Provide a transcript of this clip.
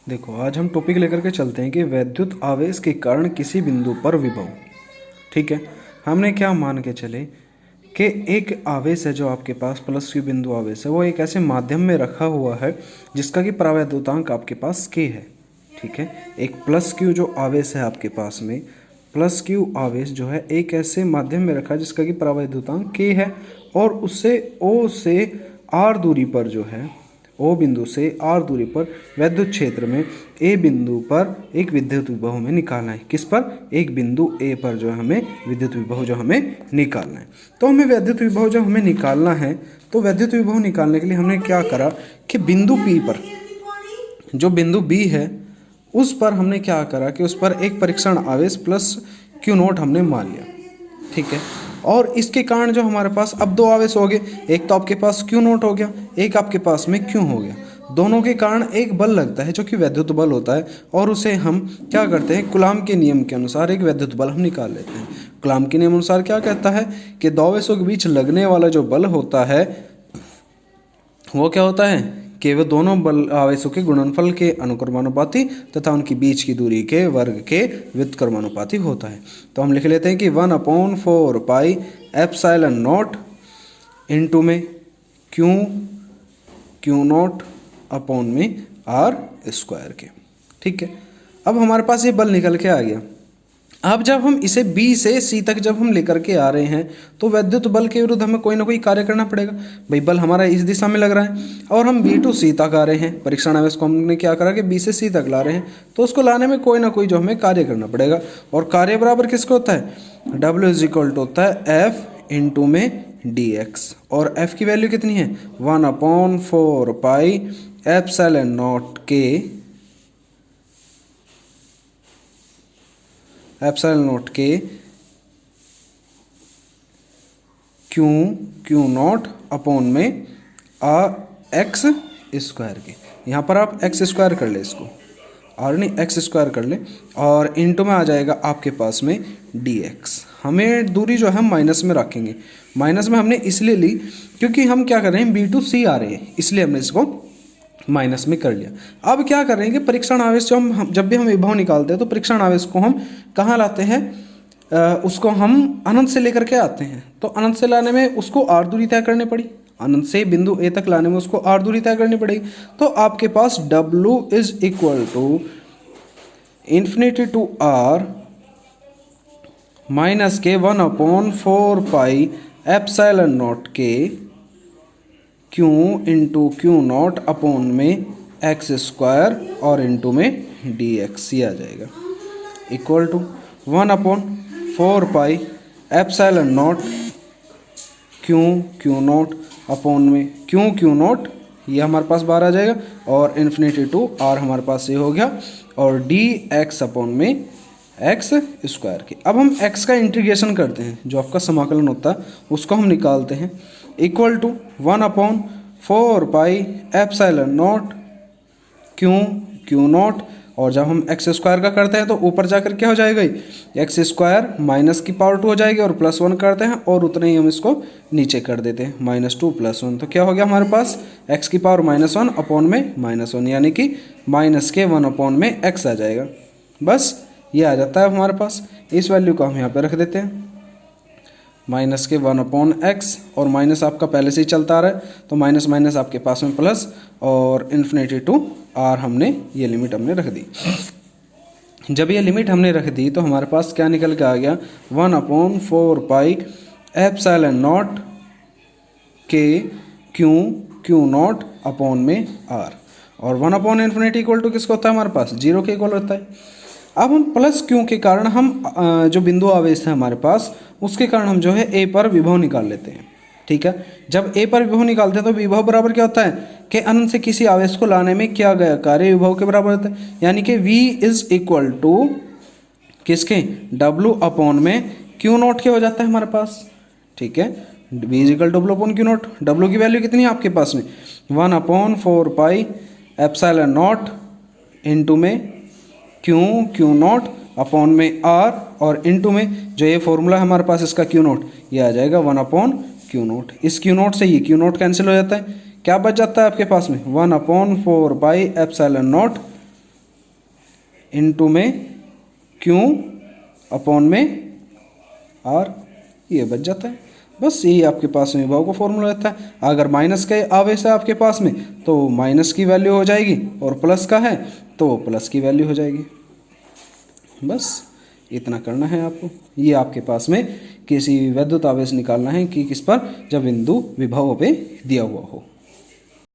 देखो, आज हम टॉपिक लेकर के चलते हैं कि वैद्युत आवेश के कारण किसी बिंदु पर विभव। ठीक है, हमने क्या मान के चले कि एक आवेश है जो आपके पास प्लस क्यू बिंदु आवेश है, वो एक ऐसे माध्यम में रखा हुआ है जिसका कि परावैद्युतांक आपके पास के है। ठीक है, एक प्लस क्यू जो आवेश है आपके पास में, प्लस क्यू आवेश जो है एक ऐसे माध्यम में रखा है जिसका कि परावैद्युतांक के है, और उससे ओ से आर दूरी पर जो है, ओ बिंदु से आर दूरी पर वैद्युत क्षेत्र में ए बिंदु पर एक विद्युत विभव हमें निकालना है। किस पर? एक बिंदु ए पर जो हमें विद्युत विभव जो हमें निकालना है। तो हमें वैद्युत विभव जब हमें निकालना है तो वैद्युत विभव निकालने के लिए हमने क्या करा कि बिंदु पी पर, जो बिंदु बी है उस पर हमने क्या करा कि उस पर एक परीक्षण आवेश प्लस क्यू नोट हमने मान लिया। ठीक है, और इसके कारण जो हमारे पास अब दो आवेश हो गए, एक तो आपके पास क्यू नोट हो गया, एक आपके पास में क्यू हो गया। दोनों के कारण एक बल लगता है जो कि वैद्युत बल होता है, और उसे हम क्या करते हैं, कूलाम के नियम के अनुसार एक वैद्युत बल हम निकाल लेते हैं। कूलाम के नियम अनुसार क्या कहता है कि दो आवेशों के बीच लगने वाला जो बल होता है वो क्या होता है कि वे दोनों बल आवेशों के गुणनफल के अनुक्रमानुपाती तथा उनकी बीच की दूरी के वर्ग के व्युत्क्रमानुपाती होता है। तो हम लिख लेते हैं कि 1/4 पाई एप्सिलॉन नॉट इंटू में क्यू नॉट अपॉन में आर स्क्वायर के। ठीक है, अब हमारे पास ये बल निकल के आ गया। अब जब हम इसे B से C तक जब हम लेकर के आ रहे हैं तो वैद्युत बल के विरुद्ध हमें कोई ना कोई कार्य करना पड़ेगा। भाई बल हमारा इस दिशा में लग रहा है और हम B to C तक आ रहे हैं, परीक्षण आवेश को हमने क्या करा कि B से C तक ला रहे हैं, तो उसको लाने में कोई ना कोई जो हमें कार्य करना पड़ेगा। और कार्य बराबर किसको होता है? W इज इक्वल टू होता है F इंटू में dx, और F की वैल्यू कितनी है? 1/4 पाई एप्सिलॉन नॉट के एप्सिलॉन नॉट के क्यू नॉट अपॉन में एक्स स्क्वायर के। यहाँ पर आप एक्स स्क्वायर कर ले, इसको और नहीं एक्स स्क्वायर कर ले, और इंटू में आ जाएगा आपके पास में dx। हमें दूरी जो है माइनस में रखेंगे। माइनस में हमने इसलिए ली क्योंकि हम क्या कर रहे हैं, B to C आ रहे हैं, इसलिए हमने इसको माइनस में कर लिया। अब क्या कर रहे हैं कि परीक्षण आवेश जो हम जब भी हम विभव निकालते हैं तो परीक्षण आवेश को हम कहाँ लाते हैं, उसको हम अनंत से लेकर के आते हैं। तो अनंत से लाने में उसको आर दूरी तय करनी पड़ी, अनंत से बिंदु ए तक लाने में उसको आर दूरी तय करनी पड़ेगी। तो आपके पास W is equal to infinity to R minus के 1/4 पाई एप्सिलॉन नॉट के Q into Q not upon में एक्स स्क्वायर और इंटू में dx ही आ जाएगा, equal to 1/4 pi epsilon not Q not upon में क्यू नॉट, ये हमारे पास बाहर आ जाएगा, और इन्फिनिटी टू आर हमारे पास ये हो गया, और dx अपॉन में एक्स स्क्वायर के। अब हम x का इंटीग्रेशन करते हैं, जो आपका समाकलन होता है उसको हम निकालते हैं, equal to 1/4 pi epsilon not Q not, और जब हम एक्स स्क्वायर का करते हैं तो ऊपर जाकर क्या हो जाएगा, एक्स स्क्वायर माइनस की पावर 2 हो जाएगी, और +1 करते हैं और उतने ही हम इसको नीचे कर देते हैं, -2 + 1, तो क्या हो गया हमारे पास एक्स की पावर -1 अपॉन में -1, यानी कि माइनस के 1 अपॉन में एक्स आ जाएगा। बस ये आ जाता है हमारे पास। इस वैल्यू को हम यहाँ पे रख देते हैं, माइनस के 1/x, और माइनस आपका पहले से ही चलता आ रहा है तो माइनस माइनस आपके पास में प्लस, और इन्फिनिटी टू आर हमने ये लिमिट हमने रख दी। जब ये लिमिट हमने रख दी तो हमारे पास क्या निकल के आ गया, 1/4 पाई एप्सिलॉन नॉट के क्यू नॉट अपॉन में आर, और 1/∞ इक्वल टू किसको होता है हमारे पास, 0 के इक्वल होता है। अब हम प्लस क्यू के कारण हम जो बिंदु आवेश है हमारे पास उसके कारण हम जो है ए पर विभव निकाल लेते हैं। ठीक है, जब ए पर विभव निकालते हैं तो विभव बराबर क्या होता है कि अनंत से किसी आवेश को लाने में किया गया कार्य विभव के बराबर होता है, यानी कि V इज इक्वल टू किसके, W अपॉन में क्यू नॉट के हो जाता है हमारे पास। ठीक है, V is equal W upon Q not. W की वैल्यू कितनी है आपके पास में, 1/4 पाई एप्सिलॉन नॉट इंटू में क्यू नॉट अपॉन में आर, और इंटू में जो ये फॉर्मूला है हमारे पास इसका क्यू नॉट, ये आ जाएगा 1/क्यू नॉट। इस क्यू नॉट से ये क्यू नॉट कैंसिल हो जाता है, क्या बच जाता है आपके पास में 1/4 पाई एप्सिलॉन नॉट इनटू में क्यू अपॉन में आर, ये बच जाता है। बस यही आपके पास में विभव का फॉर्मूला रहता है। अगर माइनस का आवेश है आपके पास में तो माइनस की वैल्यू हो जाएगी, और प्लस का है तो प्लस की वैल्यू हो जाएगी। बस इतना करना है आपको। ये आपके पास में किसी विद्युत आवेश निकालना है कि किस पर, जब बिंदु विभव पे दिया हुआ हो।